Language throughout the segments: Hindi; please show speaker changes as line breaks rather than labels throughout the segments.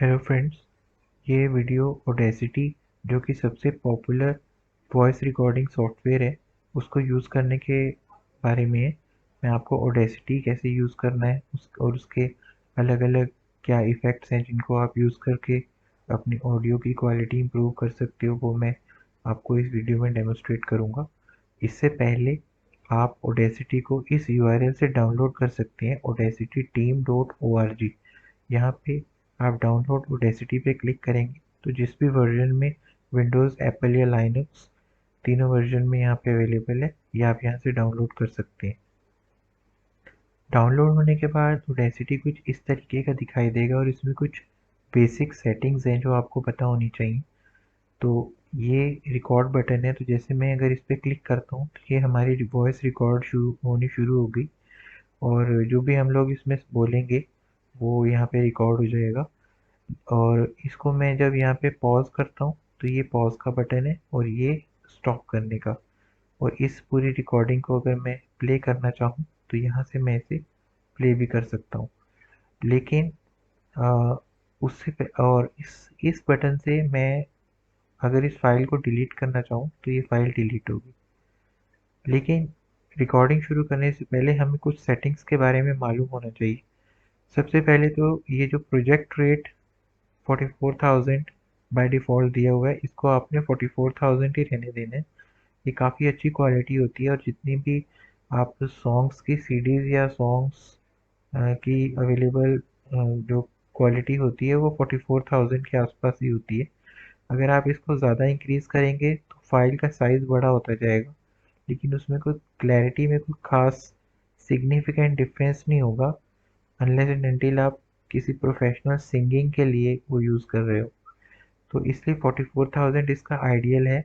हेलो फ्रेंड्स, ये वीडियो ऑडेसिटी जो कि सबसे पॉपुलर वॉइस रिकॉर्डिंग सॉफ्टवेयर है उसको यूज़ करने के बारे में है। मैं आपको ऑडेसिटी कैसे यूज़ करना है और उसके अलग अलग क्या इफ़ेक्ट्स हैं जिनको आप यूज़ करके अपनी ऑडियो की क्वालिटी इंप्रूव कर सकते हो, वो मैं आपको इस वीडियो में डेमोस्ट्रेट करूँगा। इससे पहले आप ऑडेसिटी को इस यूआरएल से डाउनलोड कर सकते हैं, audacityteam.org। यहाँ पे आप डाउनलोड ऑडेसिटी पे क्लिक करेंगे तो जिस भी वर्जन में विंडोज़, एप्पल या लाइनक्स तीनों वर्जन में यहाँ पे अवेलेबल है, ये आप यहाँ से डाउनलोड कर सकते हैं। डाउनलोड होने के बाद ऑडेसिटी कुछ इस तरीके का दिखाई देगा और इसमें कुछ बेसिक सेटिंग्स हैं जो आपको पता होनी चाहिए। तो ये रिकॉर्ड बटन है, तो जैसे मैं अगर इस पर क्लिक करता हूँ तो ये हमारी वॉइस रिकॉर्ड शुरू हो गई और जो भी हम लोग इसमें बोलेंगे वो यहाँ पे रिकॉर्ड हो जाएगा। और इसको मैं जब यहाँ पे पॉज करता हूँ तो ये पॉज का बटन है और ये स्टॉप करने का। और इस पूरी रिकॉर्डिंग को अगर मैं प्ले करना चाहूँ तो यहाँ से मैं इसे प्ले भी कर सकता हूँ। लेकिन आ, और इस बटन से मैं अगर इस फाइल को डिलीट करना चाहूँ तो ये फाइल डिलीट होगी। लेकिन रिकॉर्डिंग शुरू करने से पहले हमें कुछ सेटिंग्स के बारे में मालूम होना चाहिए। सबसे पहले तो ये जो प्रोजेक्ट रेट 44,000 बाय डिफ़ॉल्ट दिया हुआ है, इसको आपने 44,000 ही रहने देना है। ये काफ़ी अच्छी क्वालिटी होती है और जितनी भी आप सॉन्ग्स की सीडीज़ या सॉन्ग्स की अवेलेबल जो क्वालिटी होती है वो 44,000 के आसपास ही होती है। अगर आप इसको ज़्यादा इंक्रीज़ करेंगे तो फाइल का साइज़ बड़ा होता जाएगा, लेकिन उसमें कोई क्लैरिटी में कोई ख़ास सिग्निफिकेंट डिफरेंस नहीं होगा अनलेस एंड अनटिल आप किसी प्रोफेशनल सिंगिंग के लिए वो यूज़ कर रहे हो। तो इसलिए 44,000 इसका आइडियल है।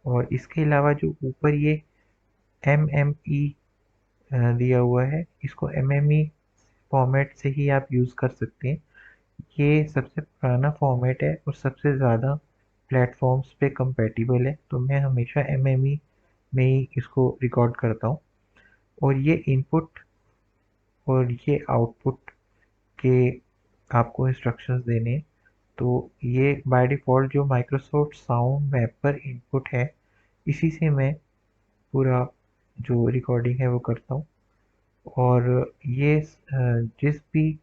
और इसके अलावा जो ऊपर ये एम एम ई दिया हुआ है, इसको एम एम ई फॉर्मेट से ही आप यूज़ कर सकते हैं। ये सबसे पुराना फॉर्मेट है और सबसे ज़्यादा प्लेटफॉर्म्स पे कंपेटिबल है, तो मैं हमेशा एम एम ई में ही इसको रिकॉर्ड करता हूँ। और ये इनपुट और ये आउटपुट के आपको इंस्ट्रक्शंस देने हैं। तो ये बाय डिफ़ॉल्ट जो माइक्रोसॉफ्ट साउंड वेब पर इनपुट है, इसी से मैं पूरा जो रिकॉर्डिंग है वो करता हूँ। और ये जिस भी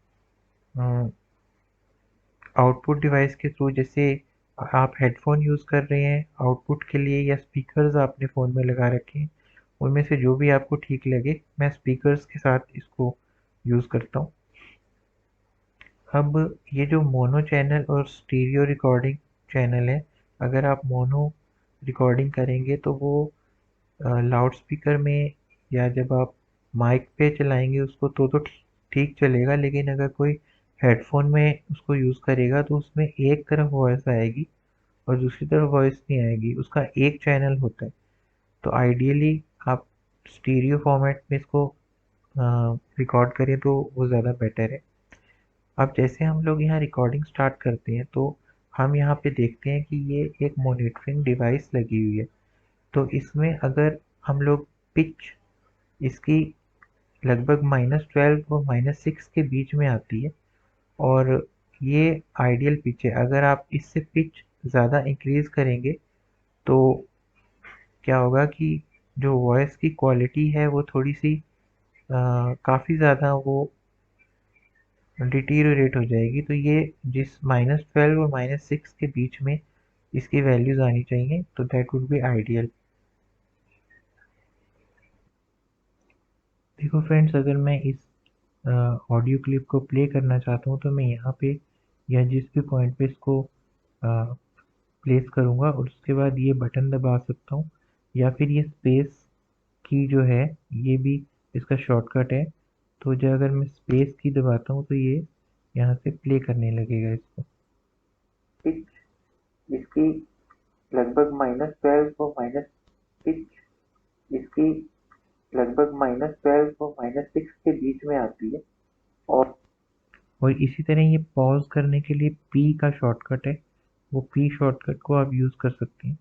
आउटपुट डिवाइस के थ्रू, जैसे आप हेडफोन यूज़ कर रहे हैं आउटपुट के लिए या स्पीकर्स आपने फ़ोन में लगा रखे हैं, उनमें से जो भी आपको ठीक लगे, मैं स्पीकर्स के साथ इसको यूज़ करता हूँ। अब ये जो मोनो चैनल और स्टीरियो रिकॉर्डिंग चैनल है, अगर आप मोनो रिकॉर्डिंग करेंगे तो वो लाउड स्पीकर में या जब आप माइक पे चलाएंगे उसको तो ठीक ठीक चलेगा, लेकिन अगर कोई हेडफोन में उसको यूज़ करेगा तो उसमें एक तरफ वॉइस आएगी और दूसरी तरफ वॉइस नहीं आएगी, उसका एक चैनल होता है। तो आइडियली आप स्टीरियो फॉर्मेट में इसको रिकॉर्ड करें तो वो ज़्यादा बेटर है। अब जैसे हम लोग यहाँ रिकॉर्डिंग स्टार्ट करते हैं तो हम यहाँ पे देखते हैं कि ये एक मॉनिटरिंग डिवाइस लगी हुई है। तो इसमें अगर हम लोग पिच इसकी लगभग -12 और -6 के बीच में आती है और ये आइडियल पिच है। अगर आप इससे पिच ज़्यादा इंक्रीज़ करेंगे तो क्या होगा कि जो वॉइस की क्वालिटी है वो थोड़ी सी काफ़ी ज़्यादा वो डिटीरियोरेट हो जाएगी। तो ये जिस -12 और -6 के बीच में इसकी वैल्यूज़ आनी चाहिए, तो दैट वुड बी आइडियल। देखो फ्रेंड्स, अगर मैं इस ऑडियो क्लिप को प्ले करना चाहता हूँ तो मैं यहाँ पे या जिस भी पॉइंट पे इसको प्लेस करूँगा और उसके बाद ये बटन दबा सकता हूँ, या फिर ये स्पेस की जो है ये भी इसका शॉर्टकट है। तो जो अगर मैं स्पेस की दबाता हूँ तो ये यहाँ से प्ले करने लगेगा इसको। पिच इसकी लगभग -12 और पिच इसकी लगभग -12 और -6 के बीच में आती है। और इसी तरह ये पॉज करने के लिए पी का शॉर्टकट है, वो पी शॉर्टकट को आप यूज़ कर सकते हैं।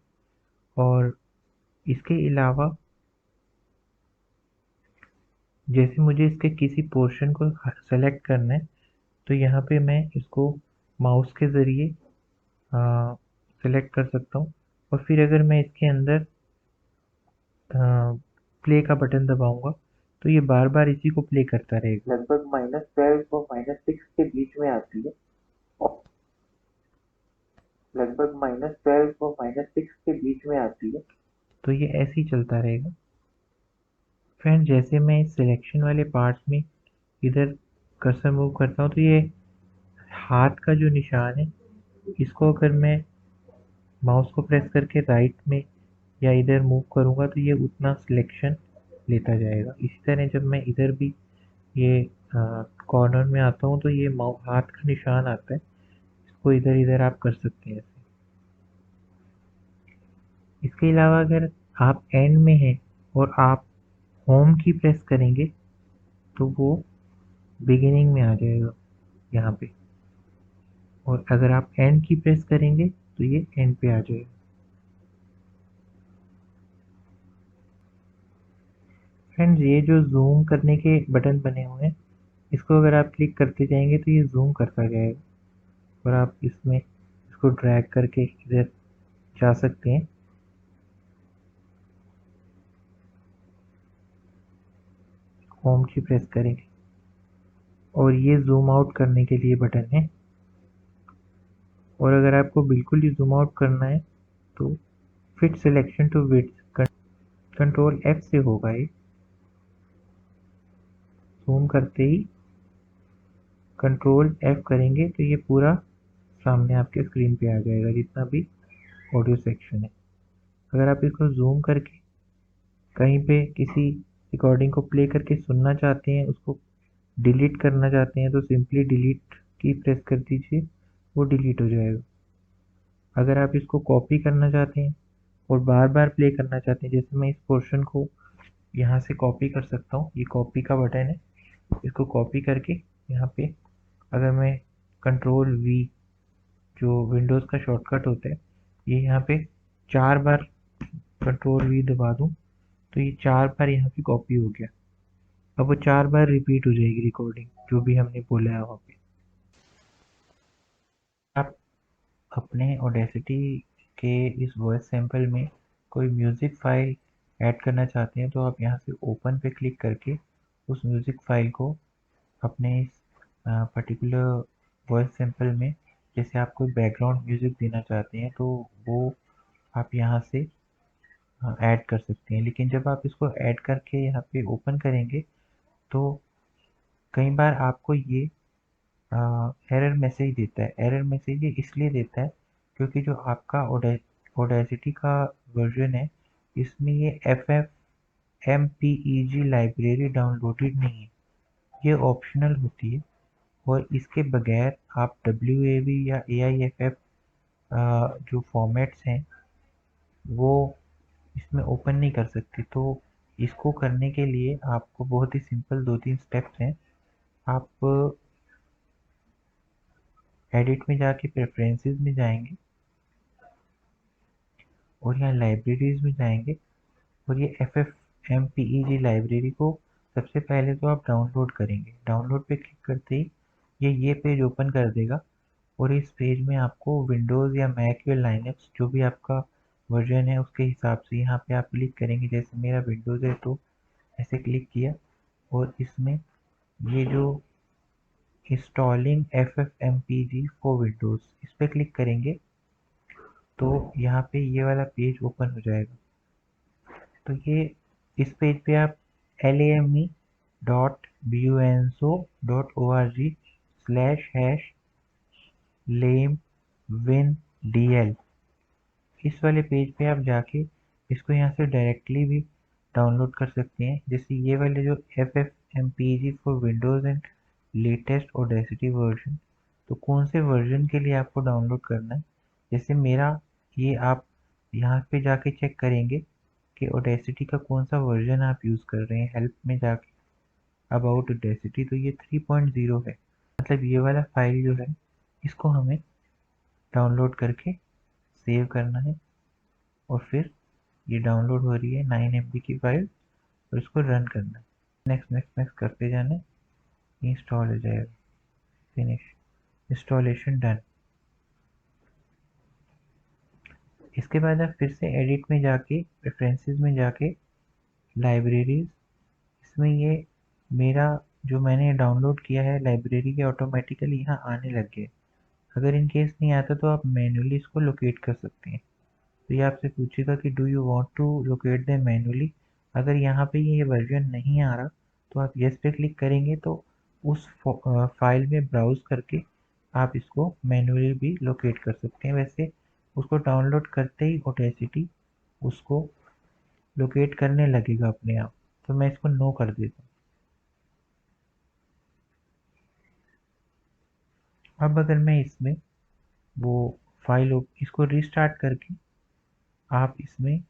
और इसके अलावा जैसे मुझे इसके किसी पोर्शन को सेलेक्ट करना है तो यहाँ पे मैं इसको माउस के ज़रिए सेलेक्ट कर सकता हूँ। और फिर अगर मैं इसके अंदर प्ले का बटन दबाऊंगा तो ये बार बार इसी को प्ले करता रहेगा। लगभग -12 और -6 के बीच में आती है। लगभग -12 और -6 के बीच में आती है, तो ये ऐसे ही चलता रहेगा। फ्रेंड, जैसे मैं इस सिलेक्शन वाले पार्ट्स में इधर कर्सर मूव करता हूँ तो ये हाथ का जो निशान है, इसको अगर मैं माउस को प्रेस करके राइट में या इधर मूव करूँगा तो ये उतना सिलेक्शन लेता जाएगा। इसी तरह जब मैं इधर भी ये कॉर्नर में आता हूँ तो ये हाथ का निशान आता है, इसको इधर इधर आप कर सकते हैं ऐसे। इसके अलावा अगर आप एंड में हैं और आप होम की प्रेस करेंगे तो वो बिगिनिंग में आ जाएगा यहाँ पे, और अगर आप एंड की प्रेस करेंगे तो ये एंड पे आ जाएगा। फ्रेंड्स, ये जो जूम करने के बटन बने हुए हैं, इसको अगर आप क्लिक करते जाएंगे तो ये जूम करता जाएगा, और आप इसमें इसको ड्रैग करके इधर जा सकते हैं। होम की प्रेस करेंगे और ये जूम आउट करने के लिए बटन है। और अगर आपको बिल्कुल ही जूम आउट करना है तो fit selection to width control F से होगा ये। जूम करते ही कंट्रोल F करेंगे तो ये पूरा सामने आपके स्क्रीन पे आ जाएगा, जितना भी ऑडियो सेक्शन है। अगर आप इसको जूम करके कहीं पे किसी रिकॉर्डिंग को प्ले करके सुनना चाहते हैं, उसको डिलीट करना चाहते हैं तो सिंपली डिलीट की प्रेस कर दीजिए, वो डिलीट हो जाएगा। अगर आप इसको कॉपी करना चाहते हैं और बार बार प्ले करना चाहते हैं, जैसे मैं इस पोर्शन को यहाँ से कॉपी कर सकता हूँ, ये कॉपी का बटन है, इसको कॉपी करके यहाँ पे अगर मैं कंट्रोल V जो विंडोज़ का शॉर्टकट होता है, ये यहाँ पे 4 बार कंट्रोल V दबा दूँ तो ये 4 बार यहाँ पे कॉपी हो गया। अब वो 4 बार रिपीट हो जाएगी रिकॉर्डिंग, जो भी हमने बोला है वहाँ पे। आप अपने ऑडेसिटी के इस वॉइस सैंपल में कोई म्यूज़िक फाइल ऐड करना चाहते हैं तो आप यहाँ से ओपन पे क्लिक करके उस म्यूज़िक फाइल को अपने इस पर्टिकुलर वॉइस सैंपल में, जैसे आप कोई बैकग्राउंड म्यूज़िक देना चाहते हैं तो वो आप यहाँ से ऐड कर सकते हैं। लेकिन जब आप इसको ऐड करके यहाँ पे ओपन करेंगे तो कई बार आपको ये एरर मैसेज देता है। एरर मैसेज ये इसलिए देता है क्योंकि जो आपका ऑडेसिटी का वर्जन है, इसमें ये FFmpeg लाइब्रेरी डाउनलोडेड नहीं है, ये ऑप्शनल होती है। और इसके बगैर आप WAV या AIFF जो फॉर्मेट्स हैं वो इसमें ओपन नहीं कर सकते। तो इसको करने के लिए आपको बहुत ही सिंपल 2-3 स्टेप्स हैं। आप एडिट में जाके प्रेफरेंसेस में जाएंगे और यहाँ लाइब्रेरीज में जाएंगे, और ये FFmpeg लाइब्रेरी को सबसे पहले तो आप डाउनलोड करेंगे। डाउनलोड पे क्लिक करते ही ये पेज ओपन कर देगा, और इस पेज में आपको विंडोज़ या मैक या लाइनक्स जो भी आपका वर्जन है उसके हिसाब से यहाँ पे आप क्लिक करेंगे। जैसे मेरा विंडोज़ है तो ऐसे क्लिक किया, और इसमें ये जो इंस्टॉलिंग FFmpeg फॉर विंडोज़ इस पर क्लिक करेंगे तो यहाँ पे ये वाला पेज ओपन हो जाएगा। तो ये इस पेज पे आप lame.bunso.org/lamewindl इस वाले पेज पे आप जाके इसको यहाँ से डायरेक्टली भी डाउनलोड कर सकते हैं। जैसे ये वाले जो FFmpeg for Windows and latest audacity version, तो कौन से वर्जन के लिए आपको डाउनलोड करना है। जैसे मेरा ये आप यहाँ पे जाके चेक करेंगे कि ऑडेसिटी का कौन सा वर्जन आप यूज़ कर रहे हैं। हेल्प में जाके अबाउट ऑडेसिटी, तो ये 3.0 है। मतलब ये वाला फाइल जो है इसको हमें डाउनलोड करके सेव करना है, और फिर ये डाउनलोड हो रही है 9 MB की फाइल, और इसको रन करना है। नेक्स्ट नेक्स्ट नेक्स्ट करते जाना, इंस्टॉल हो जाएगा। फिनिश। Installation done. इसके बाद आप फिर से एडिट में जाके, प्रेफरेंसेस में जाके, लाइब्रेरीज, इसमें ये मेरा जो मैंने डाउनलोड किया है लाइब्रेरी के ऑटोमेटिकली यहाँ आने लग गए। अगर इन केस नहीं आता तो आप मैन्युअली इसको लोकेट कर सकते हैं। तो ये आपसे पूछेगा कि do you want to locate the manually. अगर यहाँ पे ये वर्जन नहीं आ रहा तो आप यस पे क्लिक करेंगे तो उस फाइल में ब्राउज करके आप इसको मैन्युअली भी लोकेट कर सकते हैं। वैसे उसको डाउनलोड करते ही ऑडेसिटी उसको लोकेट करने लगेगा अपने आप। तो मैं इसको नो कर देता हूँ। अब अगर मैं इसमें वो फाइल इसको रिस्टार्ट करके आप इसमें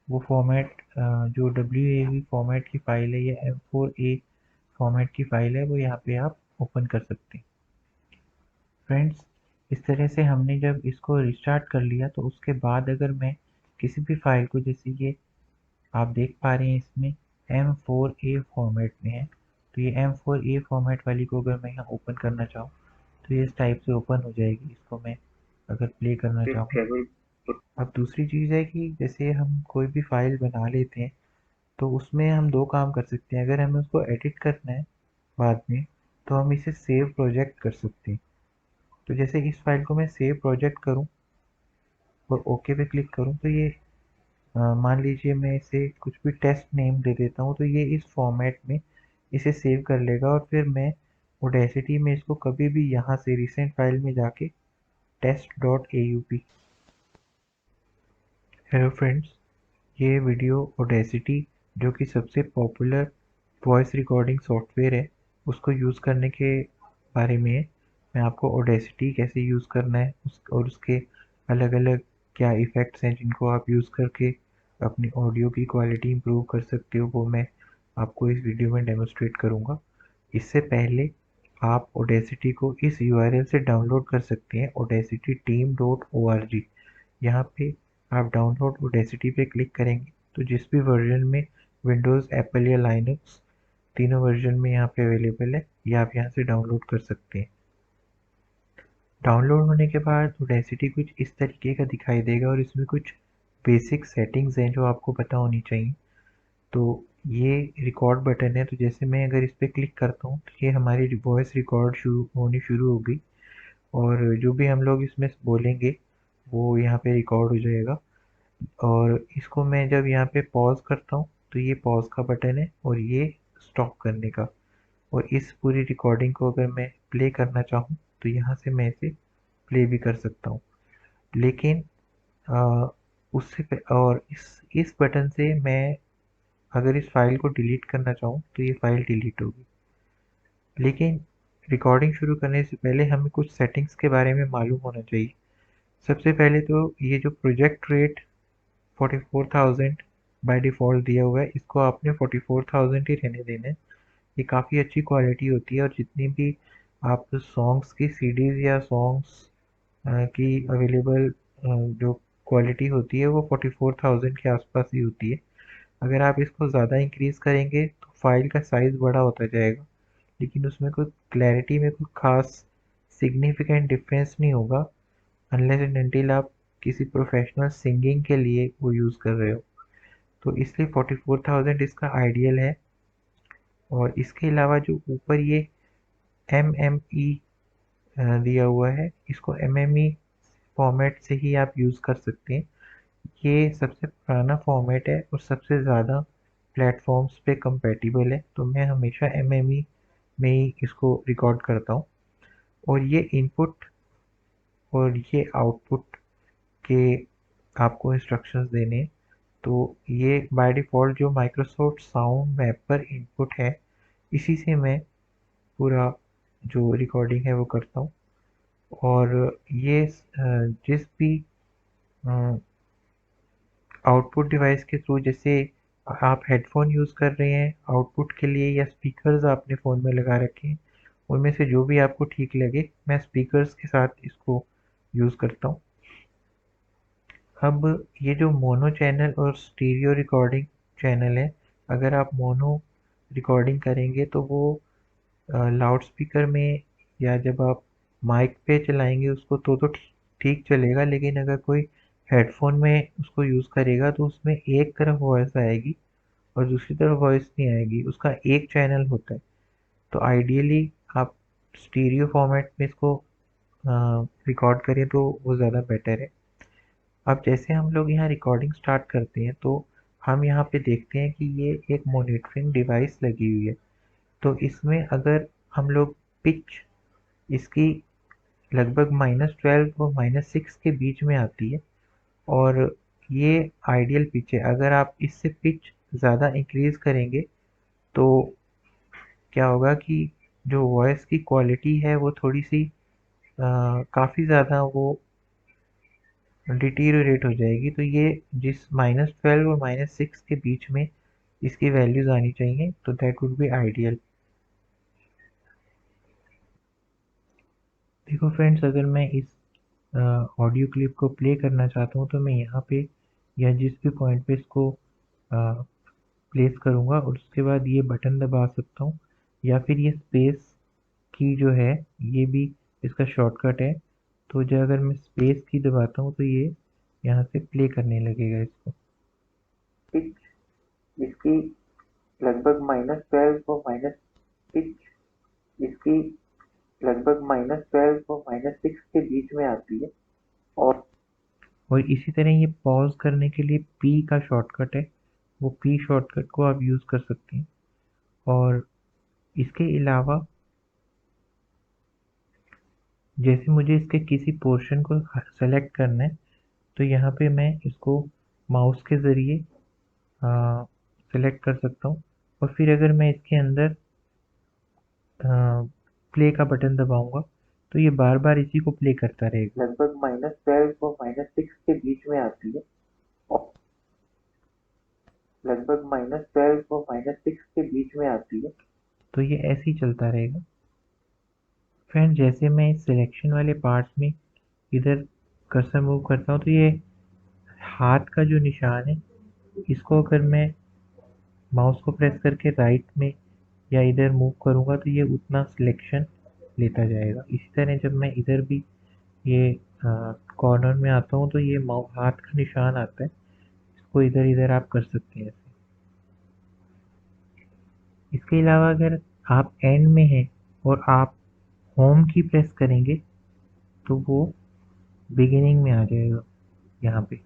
वो फॉर्मेट जो WAV फॉर्मेट की फ़ाइल है या M4A फॉर्मेट की फ़ाइल है वो यहाँ पे आप ओपन कर सकते हैं। फ्रेंड्स, इस तरह से हमने जब इसको रिस्टार्ट कर लिया तो उसके बाद अगर मैं किसी भी फ़ाइल को, जैसे ये आप देख पा रहे हैं इसमें M4A फॉर्मेट में है, तो ये M4A फॉर्मेट वाली को अगर मैं यहाँ ओपन करना चाहूँ तो ये इस टाइप से ओपन हो जाएगी। इसको मैं अगर प्ले करना चाहूँ। अब दूसरी चीज़ है कि जैसे हम कोई भी फाइल बना लेते हैं तो उसमें हम दो काम कर सकते हैं। अगर हमें उसको एडिट करना है बाद में तो हम इसे सेव प्रोजेक्ट कर सकते हैं। तो जैसे इस फाइल को मैं सेव प्रोजेक्ट करूं और ओके पे क्लिक करूं तो ये मान लीजिए मैं इसे कुछ भी टेस्ट नेम दे देता हूं तो ये इस फॉर्मेट में इसे सेव कर लेगा और फिर मैं ओडेसिटी में इसको कभी भी यहाँ से रिसेंट फाइल में जाके test.aup। हेलो फ्रेंड्स, ये वीडियो ओडेसिटी जो कि सबसे पॉपुलर वॉइस रिकॉर्डिंग सॉफ्टवेयर है उसको यूज़ करने के बारे में है। मैं आपको ओडेसिटी कैसे यूज़ करना है और उसके अलग अलग क्या इफ़ेक्ट्स हैं जिनको आप यूज़ करके अपनी ऑडियो की क्वालिटी इंप्रूव कर सकते हो वो मैं आपको इस वीडियो में डेमोस्ट्रेट करूँगा। इससे पहले आप ओडेसिटी को इस URL से डाउनलोड कर सकते हैं, audacityteam.org। यहाँ पे आप डाउनलोड ऑडेसिटी पे क्लिक करेंगे तो जिस भी वर्जन में विंडोज़, एप्पल या लाइनक्स, तीनों वर्जन में यहाँ पे अवेलेबल है, ये आप यहाँ से डाउनलोड कर सकते हैं। डाउनलोड होने के बाद ऑडेसिटी कुछ इस तरीके का दिखाई देगा और इसमें कुछ बेसिक सेटिंग्स हैं जो आपको पता होनी चाहिए। तो ये रिकॉर्ड बटन है, तो जैसे मैं अगर इस पर क्लिक करता हूँ तो ये हमारी वॉइस रिकॉर्ड शुरू हो गई और जो भी हम लोग इसमें बोलेंगे वो यहाँ पे रिकॉर्ड हो जाएगा। और इसको मैं जब यहाँ पे पॉज करता हूँ तो ये पॉज का बटन है और ये स्टॉप करने का। और इस पूरी रिकॉर्डिंग को अगर मैं प्ले करना चाहूँ तो यहाँ से मैं इसे प्ले भी कर सकता हूँ। लेकिन और इस बटन से मैं अगर इस फाइल को डिलीट करना चाहूँ तो ये फाइल डिलीट होगी। लेकिन रिकॉर्डिंग शुरू करने से पहले हमें कुछ सेटिंग्स के बारे में मालूम होना चाहिए। सबसे पहले तो ये जो प्रोजेक्ट रेट 44,000 बाय डिफ़ॉल्ट दिया हुआ है, इसको आपने 44,000 ही रहने देना है। ये काफ़ी अच्छी क्वालिटी होती है और जितनी भी आप सॉन्ग्स की सीडीज़ या सॉन्ग्स की अवेलेबल जो क्वालिटी होती है वो 44,000 के आसपास ही होती है। अगर आप इसको ज़्यादा इंक्रीज़ करेंगे तो फाइल का साइज़ बड़ा होता जाएगा, लेकिन उसमें कोई क्लैरिटी में कोई ख़ास सिग्निफिकेंट डिफरेंस नहीं होगा अनलेस एंड अनटिल आप किसी प्रोफेशनल सिंगिंग के लिए वो यूज़ कर रहे हो। तो इसलिए 44,000 इसका आइडियल है। और इसके अलावा जो ऊपर ये MME दिया हुआ है, इसको MME फॉर्मेट से ही आप यूज़ कर सकते हैं। ये सबसे पुराना फॉर्मेट है और सबसे ज़्यादा प्लेटफॉर्म्स पे कंपेटिबल है, तो मैं हमेशा MME में ही इसको रिकॉर्ड करता हूँ। और ये इनपुट और ये आउटपुट के आपको इंस्ट्रक्शंस देने हैं। तो ये बाय डिफ़ॉल्ट जो माइक्रोसॉफ्ट साउंड वेब पर इनपुट है, इसी से मैं पूरा जो रिकॉर्डिंग है वो करता हूँ। और ये जिस भी आउटपुट डिवाइस के थ्रू, जैसे आप हेडफोन यूज़ कर रहे हैं आउटपुट के लिए या स्पीकर्स आपने फ़ोन में लगा रखे हैं, उनमें से जो भी आपको ठीक लगे, मैं स्पीकर्स के साथ इसको यूज़ करता हूँ। अब ये जो मोनो चैनल और स्टीरियो रिकॉर्डिंग चैनल है, अगर आप मोनो रिकॉर्डिंग करेंगे तो वो लाउड स्पीकर में या जब आप माइक पे चलाएंगे उसको तो ठीक चलेगा, लेकिन अगर कोई हेडफोन में उसको यूज़ करेगा तो उसमें एक तरफ वॉइस आएगी और दूसरी तरफ वॉइस नहीं आएगी, उसका एक चैनल होता है। तो आइडियली आप स्टीरियो फॉर्मेट में इसको रिकॉर्ड करें तो वो ज़्यादा बेटर है। अब जैसे हम लोग यहाँ रिकॉर्डिंग स्टार्ट करते हैं तो हम यहाँ पे देखते हैं कि ये एक मॉनिटरिंग डिवाइस लगी हुई है। तो इसमें अगर हम लोग पिच इसकी लगभग -12 और -6 के बीच में आती है, और ये आइडियल पिच है। अगर आप इससे पिच ज़्यादा इंक्रीज़ करेंगे तो क्या होगा कि जो वॉइस की क्वालिटी है वो थोड़ी सी काफ़ी ज़्यादा वो डिटीरियोरेट हो जाएगी। तो ये जिस -12 और -6 के बीच में इसकी वैल्यूज़ आनी चाहिए, तो दैट वुड बी आइडियल। देखो फ्रेंड्स, अगर मैं इस ऑडियो क्लिप को प्ले करना चाहता हूँ तो मैं यहाँ पे या जिस भी पॉइंट पे इसको प्लेस करूँगा और उसके बाद ये बटन दबा सकता हूँ, या फिर ये स्पेस की जो है ये भी इसका शॉर्टकट है। तो जो अगर मैं स्पेस की दबाता हूँ तो ये यहाँ से प्ले करने लगेगा इसको। पिच इसकी लगभग -12 और पिच इसकी लगभग -12 और -6 के बीच में आती है। और इसी तरह ये पॉज करने के लिए पी का शॉर्टकट है, वो पी शॉर्टकट को आप यूज़ कर सकते हैं। और इसके अलावा जैसे मुझे इसके किसी पोर्शन को सेलेक्ट करना है तो यहाँ पे मैं इसको माउस के ज़रिए सेलेक्ट कर सकता हूँ, और फिर अगर मैं इसके अंदर प्ले का बटन दबाऊंगा तो ये बार बार इसी को प्ले करता रहेगा। लगभग -12 और -6 के बीच में आती है, और लगभग -12 और -6 के बीच में आती है। तो ये ऐसे ही चलता रहेगा। फ्रेंड, जैसे मैं इस सिलेक्शन वाले पार्ट्स में इधर कर्सर मूव करता हूँ तो ये हाथ का जो निशान है इसको अगर मैं माउस को प्रेस करके राइट में या इधर मूव करूँगा तो ये उतना सिलेक्शन लेता जाएगा। इसी तरह जब मैं इधर भी ये कॉर्नर में आता हूँ तो ये हाथ का निशान आता है, इसको इधर इधर आप कर सकते हैं ऐसे। इसके अलावा अगर आप एंड में हैं और आप होम की प्रेस करेंगे तो वो बिगिनिंग में आ जाएगा यहाँ पे,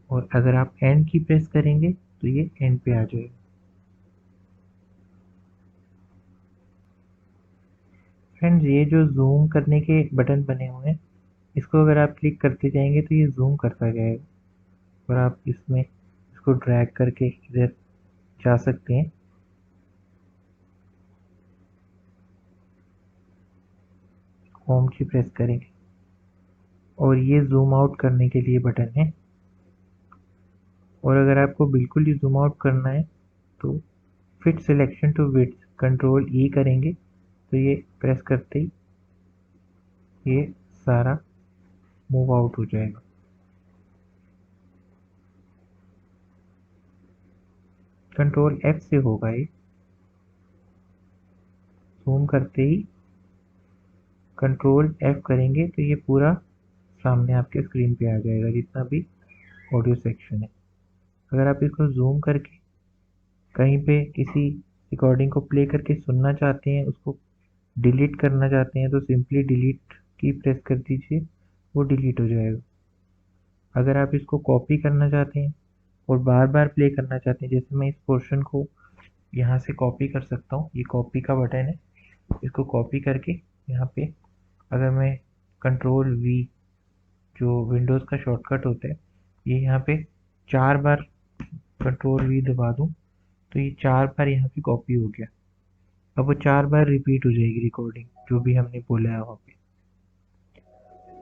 और अगर आप एंड की प्रेस करेंगे तो ये एंड पे आ जाएगा। फ्रेंड्स, ये जो जूम करने के बटन बने हुए हैं इसको अगर आप क्लिक करते जाएंगे तो ये जूम करता जाएगा, और आप इसमें इसको ड्रैग करके इधर जा सकते हैं। होम की प्रेस करेंगे और ये जूम आउट करने के लिए बटन है। और अगर आपको बिल्कुल ही जूम आउट करना है तो fit selection to width control ई करेंगे तो ये प्रेस करते ही ये सारा मूव आउट हो जाएगा। कंट्रोल एफ से होगा ये। जूम करते ही कंट्रोल एफ करेंगे तो ये पूरा सामने आपके स्क्रीन पे आ जाएगा जितना भी ऑडियो सेक्शन है। अगर आप इसको जूम करके कहीं पे किसी रिकॉर्डिंग को प्ले करके सुनना चाहते हैं, उसको डिलीट करना चाहते हैं तो सिंपली डिलीट की प्रेस कर दीजिए, वो डिलीट हो जाएगा। अगर आप इसको कॉपी करना चाहते हैं और बार बार प्ले करना चाहते हैं, जैसे मैं इस पोर्शन को यहाँ से कॉपी कर सकता हूँ, ये कॉपी का बटन है, इसको कॉपी करके यहाँ पे अगर मैं कंट्रोल वी जो विंडोज़ का शॉर्टकट होता है ये यहाँ पे 4 बार कंट्रोल वी दबा दूँ तो ये 4 बार यहाँ पे कॉपी हो गया। अब वो 4 बार रिपीट हो जाएगी रिकॉर्डिंग जो भी हमने बोला है वहाँ पे।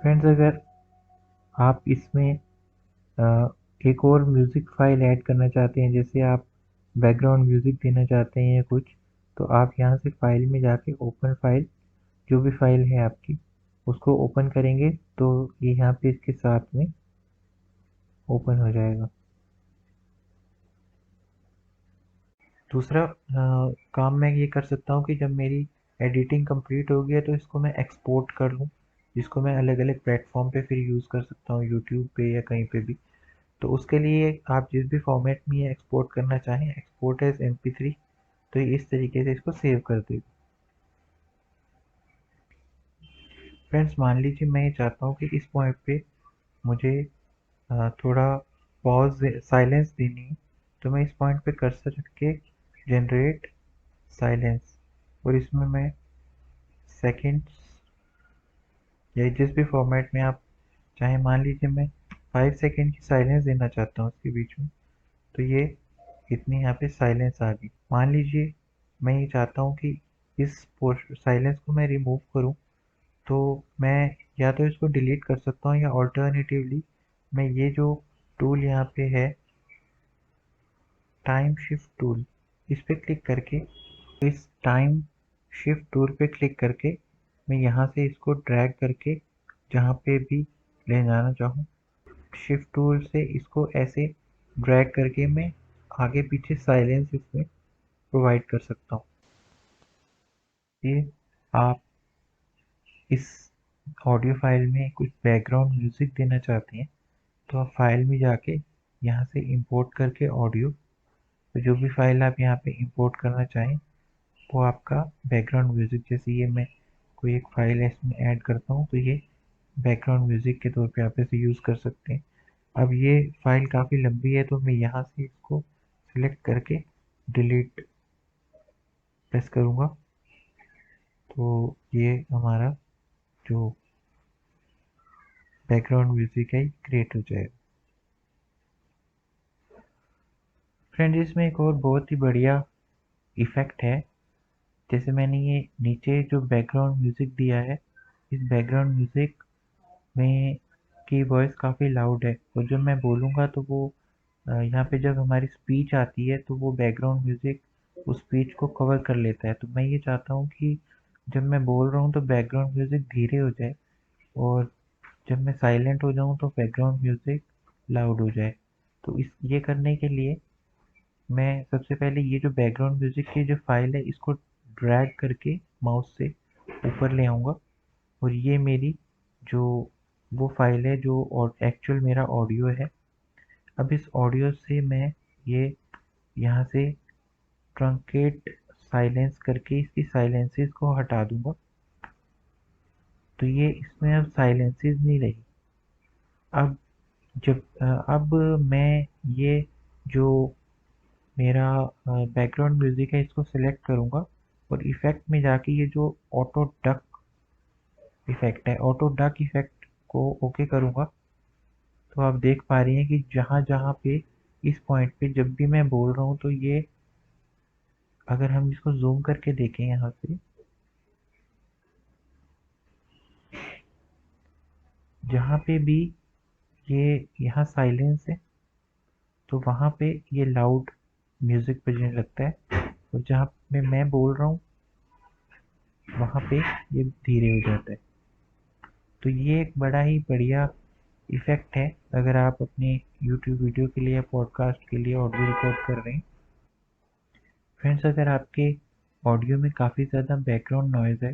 फ्रेंड्स, अगर आप इसमें एक और म्यूज़िक फाइल ऐड करना चाहते हैं, जैसे आप बैकग्राउंड म्यूज़िक देना चाहते हैं या कुछ, तो आप यहाँ से फाइल में जाके ओपन फाइल जो भी फाइल है आपकी उसको ओपन करेंगे तो ये यहाँ पे इसके साथ में ओपन हो जाएगा। दूसरा काम मैं ये कर सकता हूँ कि जब मेरी एडिटिंग कंप्लीट हो गया तो इसको मैं एक्सपोर्ट कर लूँ, जिसको मैं अलग अलग प्लेटफॉर्म पे फिर यूज़ कर सकता हूँ, यूट्यूब पे या कहीं पे भी। तो उसके लिए आप जिस भी फॉर्मेट में ये एक्सपोर्ट करना चाहें, एक्सपोर्ट एज MP3, तो ये इस तरीके से इसको सेव कर देगा। फ्रेंड्स, मान लीजिए मैं ये चाहता हूँ कि इस पॉइंट पे मुझे थोड़ा पॉज साइलेंस देनी है, तो मैं इस पॉइंट पे कर्सर रख के जनरेट साइलेंस, और इसमें मैं सेकेंड्स या जिस भी फॉर्मेट में आप चाहे, मान लीजिए मैं 5 सेकेंड की साइलेंस देना चाहता हूँ उसके बीच में, तो ये इतनी यहाँ पे साइलेंस आ गई। मान लीजिए मैं ये चाहता हूँ कि इस साइलेंस को मैं रिमूव करूँ, तो मैं या तो इसको डिलीट कर सकता हूँ, या ऑल्टरनेटिवली मैं ये जो टूल यहाँ पे है, टाइम शिफ्ट टूल, इस पे क्लिक करके, इस टाइम शिफ्ट टूल पे क्लिक करके मैं यहाँ से इसको ड्रैग करके जहाँ पे भी ले जाना चाहूँ, शिफ्ट टूल से इसको ऐसे ड्रैग करके मैं आगे पीछे साइलेंस इसमें प्रोवाइड कर सकता हूँ। ये आप इस ऑडियो फाइल में कुछ बैकग्राउंड म्यूजिक देना चाहते हैं, तो आप फाइल में जाके यहाँ से इंपोर्ट करके ऑडियो, तो जो भी फाइल आप यहाँ पे इंपोर्ट करना चाहें वो आपका बैकग्राउंड म्यूजिक, जैसे ये मैं कोई एक फाइल है इसमें ऐड करता हूँ, तो ये बैकग्राउंड म्यूजिक के तौर पे आप इसे यूज़ कर सकते हैं। अब ये फाइल काफ़ी लंबी है, तो मैं यहाँ से इसको सिलेक्ट करके डिलीट प्रेस करूँगा, तो ये हमारा जो बैकग्राउंड म्यूजिक है क्रिएट हो जाएगा। फ्रेंड्स, इसमें एक और बहुत ही बढ़िया इफ़ेक्ट है। जैसे मैंने ये नीचे जो बैकग्राउंड म्यूजिक दिया है, इस बैकग्राउंड म्यूजिक में की वॉइस काफ़ी लाउड है, और जब मैं बोलूँगा तो वो यहाँ पे जब हमारी स्पीच आती है तो वो बैकग्राउंड म्यूजिक उस स्पीच को कवर कर लेता है। तो मैं ये चाहता हूँ कि जब मैं बोल रहा हूँ तो बैकग्राउंड म्यूजिक धीरे हो जाए, और जब मैं साइलेंट हो जाऊँ तो बैकग्राउंड म्यूजिक लाउड हो जाए। तो इस ये करने के लिए मैं सबसे पहले ये जो बैकग्राउंड म्यूजिक की जो फाइल है इसको ड्रैग करके माउस से ऊपर ले आऊँगा, और ये मेरी जो वो फाइल है जो एक्चुअल मेरा ऑडियो है। अब इस ऑडियो से मैं ये यहाँ से ट्रंकेट साइलेंस करके इसकी साइलेंसेस को हटा दूंगा, तो ये इसमें अब साइलेंसेस नहीं रही। अब अब मैं ये जो मेरा बैकग्राउंड म्यूजिक है इसको सिलेक्ट करूंगा, और इफेक्ट में जाके ये जो ऑटो डक इफेक्ट है, ऑटो डक इफेक्ट को ओके करूंगा। तो आप देख पा रही हैं कि जहाँ जहाँ पे इस पॉइंट पे जब भी मैं बोल रहा हूँ, तो ये अगर हम इसको जूम करके देखें यहाँ से, जहाँ पे भी ये यहाँ साइलेंस है तो वहाँ पे ये लाउड म्यूजिक बजने लगता है, और जहाँ पे मैं बोल रहा हूँ वहाँ पे ये धीरे हो जाता है। तो ये एक बड़ा ही बढ़िया इफेक्ट है अगर आप अपने यूट्यूब वीडियो के लिए, पॉडकास्ट के लिए ऑडियो रिकॉर्ड कर रहे हैं। फ्रेंड्स, अगर आपके ऑडियो में काफ़ी ज़्यादा बैकग्राउंड नॉइज़ है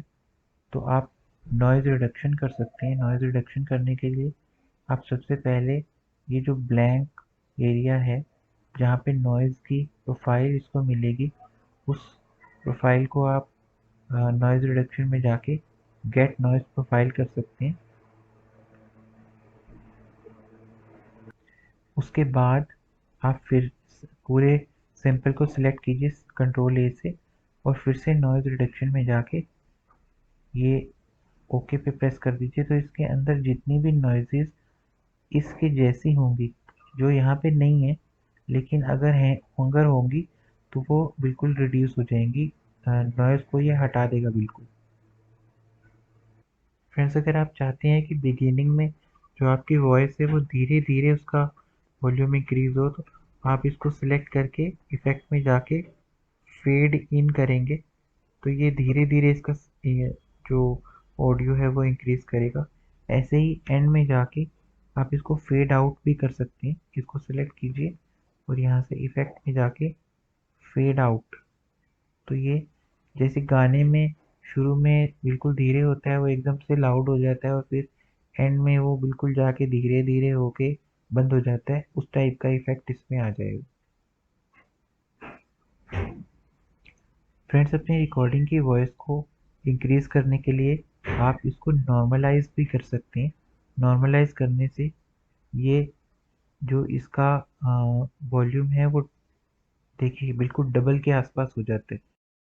तो आप नॉइज़ रिडक्शन कर सकते हैं। नॉइज़ रिडक्शन करने के लिए आप सबसे पहले ये जो ब्लैंक एरिया है जहाँ पे नॉइज़ की प्रोफाइल इसको मिलेगी, उस प्रोफाइल को आप नॉइज़ रिडक्शन में जाके गेट नॉइज़ प्रोफाइल कर सकते हैं। उसके बाद आप फिर पूरे सैंपल को सिलेक्ट कीजिए कंट्रोल A से, और फिर से नॉइज़ रिडक्शन में जाके ये ओके पे प्रेस कर दीजिए। तो इसके अंदर जितनी भी नॉइजेस इसके जैसी होंगी, जो यहाँ पे नहीं है लेकिन अगर होंगी तो वो बिल्कुल रिड्यूस हो जाएंगी, नॉइज़ को ये हटा देगा बिल्कुल। फ्रेंड्स, अगर आप चाहते हैं कि बिगिनिंग में जो आपकी वॉइस है वो धीरे धीरे उसका वॉल्यूम इंक्रीज हो, तो आप इसको सिलेक्ट करके इफेक्ट में जाके फेड इन करेंगे, तो ये धीरे धीरे इसका जो ऑडियो है वो इंक्रीज करेगा। ऐसे ही एंड में जाके आप इसको फेड आउट भी कर सकते हैं। इसको सिलेक्ट कीजिए और यहाँ से इफेक्ट में जाके फेड आउट, तो ये जैसे गाने में शुरू में बिल्कुल धीरे होता है, वो एकदम से लाउड हो जाता है और फिर एंड में वो बिल्कुल जाके धीरे धीरे होके बंद हो जाता है। उस टाइप का इफेक्ट इसमें आ जाएगा। फ्रेंड्स, अपनी रिकॉर्डिंग की वॉइस को इंक्रीज करने के लिए आप इसको नॉर्मलाइज भी कर सकते हैं। नॉर्मलाइज करने से ये जो इसका वॉल्यूम है वो देखिए बिल्कुल डबल के आसपास हो जाता है।